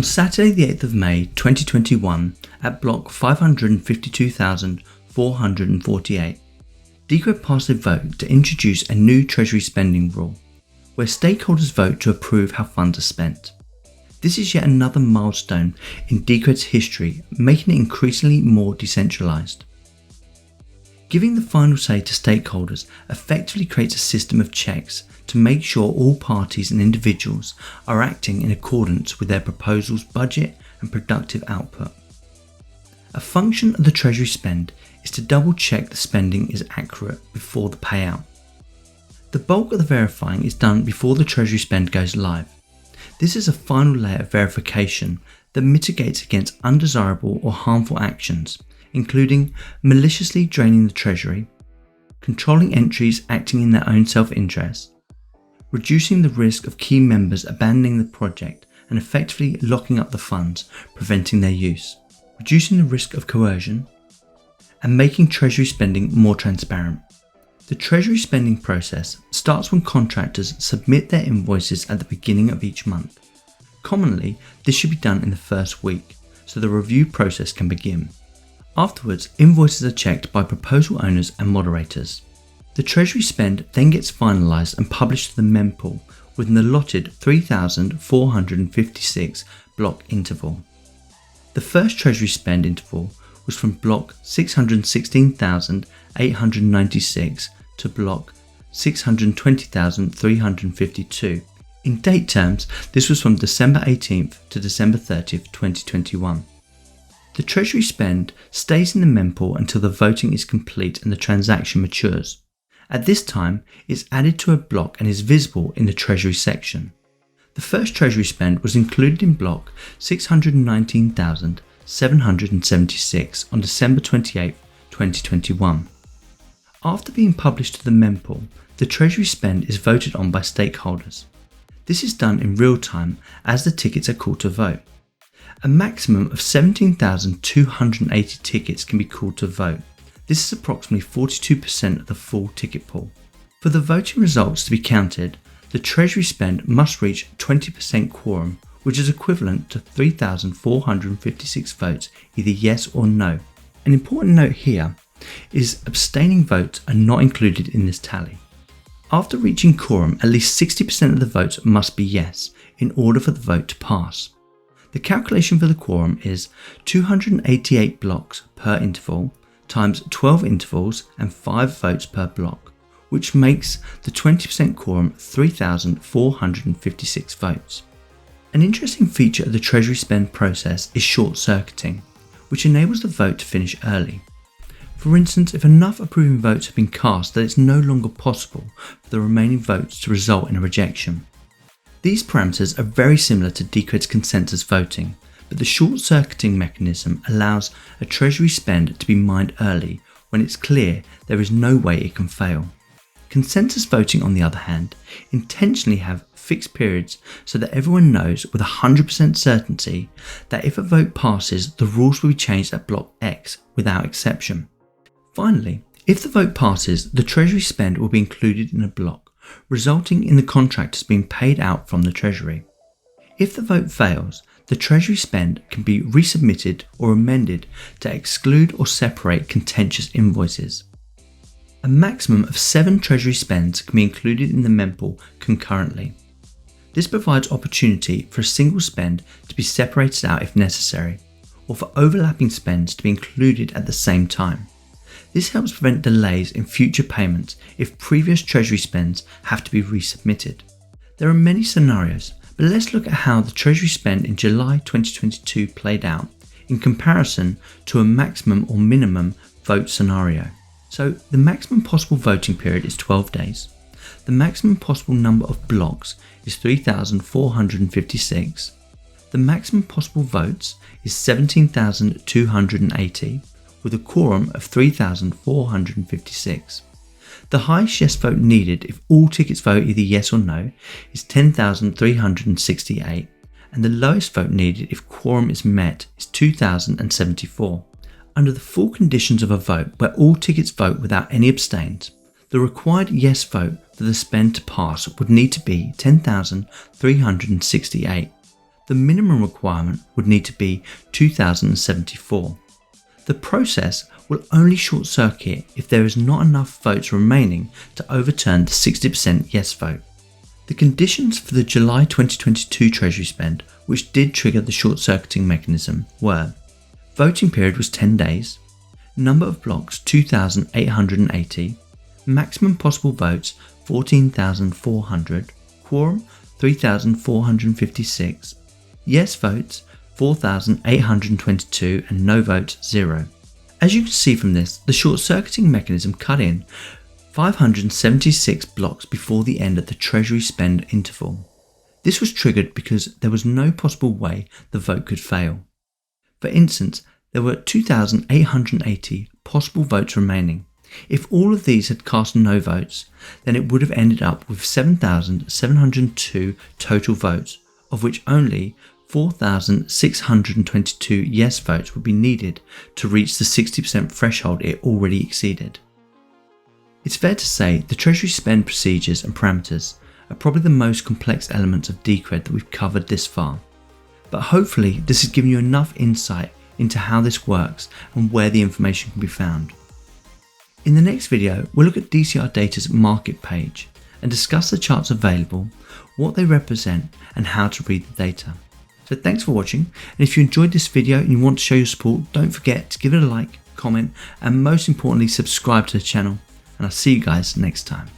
On Saturday the 8th of May 2021 at block 552,448, Decred passed a vote to introduce a new Treasury spending rule, where stakeholders vote to approve how funds are spent. This is yet another milestone in Decred's history, making it increasingly more decentralised. Giving the final say to stakeholders effectively creates a system of checks to make sure all parties and individuals are acting in accordance with their proposal's budget and productive output. A function of the Treasury spend is to double check the spending is accurate before the payout. The bulk of the verifying is done before the Treasury spend goes live. This is a final layer of verification that mitigates against undesirable or harmful actions, including maliciously draining the Treasury, controlling entries acting in their own self-interest, reducing the risk of key members abandoning the project and effectively locking up the funds, preventing their use, reducing the risk of coercion, and making Treasury spending more transparent. The Treasury spending process starts when contractors submit their invoices at the beginning of each month. Commonly, this should be done in the first week, so the review process can begin. Afterwards, invoices are checked by proposal owners and moderators. The Treasury spend then gets finalised and published to the mempool with an allotted 3,456 block interval. The first Treasury spend interval was from block 616,896 to block 620,352. In date terms, this was from December 18th to December 30th, 2021. The Treasury spend stays in the mempool until the voting is complete and the transaction matures. At this time, it's added to a block and is visible in the Treasury section. The first Treasury spend was included in block 619,776 on December 28, 2021. After being published to the mempool, the Treasury spend is voted on by stakeholders. This is done in real time as the tickets are called to vote. A maximum of 17,280 tickets can be called to vote. This is approximately 42% of the full ticket pool. For the voting results to be counted, the Treasury spend must reach 20% quorum, which is equivalent to 3,456 votes, either yes or no. An important note here is abstaining votes are not included in this tally. After reaching quorum, at least 60% of the votes must be yes in order for the vote to pass. The calculation for the quorum is 288 blocks per interval times 12 intervals and 5 votes per block, which makes the 20% quorum 3,456 votes. An interesting feature of the Treasury spend process is short-circuiting, which enables the vote to finish early. For instance, if enough approving votes have been cast that it's no longer possible for the remaining votes to result in a rejection. These parameters are very similar to Decred's consensus voting, but the short-circuiting mechanism allows a Treasury spend to be mined early when it's clear there is no way it can fail. Consensus voting, on the other hand, intentionally have fixed periods so that everyone knows with 100% certainty that if a vote passes, the rules will be changed at block X without exception. Finally, if the vote passes, the Treasury spend will be included in a block, resulting in the contractors being paid out from the Treasury. If the vote fails, the Treasury spend can be resubmitted or amended to exclude or separate contentious invoices. A maximum of 7 Treasury spends can be included in the mempool concurrently. This provides opportunity for a single spend to be separated out if necessary, or for overlapping spends to be included at the same time. This helps prevent delays in future payments if previous Treasury spends have to be resubmitted. There are many scenarios, but let's look at how the Treasury spend in July 2022 played out in comparison to a maximum or minimum vote scenario. So the maximum possible voting period is 12 days. The maximum possible number of blocks is 3,456. The maximum possible votes is 17,280. With a quorum of 3,456. The highest yes vote needed if all tickets vote either yes or no is 10,368, and the lowest vote needed if quorum is met is 2,074. Under the full conditions of a vote where all tickets vote without any abstains, the required yes vote for the spend to pass would need to be 10,368. The the minimum requirement would need to be 2,074. The process will only short circuit if there is not enough votes remaining to overturn the 60% yes vote. The conditions for the July 2022 Treasury spend, which did trigger the short circuiting mechanism, were: voting period was 10 days, number of blocks 2,880, maximum possible votes 14,400, quorum 3,456, yes votes 4,822 and no votes 0. As you can see from this, the short circuiting mechanism cut in 576 blocks before the end of the Treasury spend interval. This was triggered because there was no possible way the vote could fail. For instance, there were 2,880 possible votes remaining. If all of these had cast no votes, then it would have ended up with 7,702 total votes, of which only 4,622 yes votes would be needed to reach the 60% threshold it already exceeded. It's fair to say the Treasury spend procedures and parameters are probably the most complex elements of Decred that we've covered this far, but hopefully this has given you enough insight into how this works and where the information can be found. In the next video, we'll look at DCR Data's market page and discuss the charts available, what they represent, and how to read the data. So thanks for watching, and if you enjoyed this video and you want to show your support, don't forget to give it a like, comment, and most importantly subscribe to the channel, and I'll see you guys next time.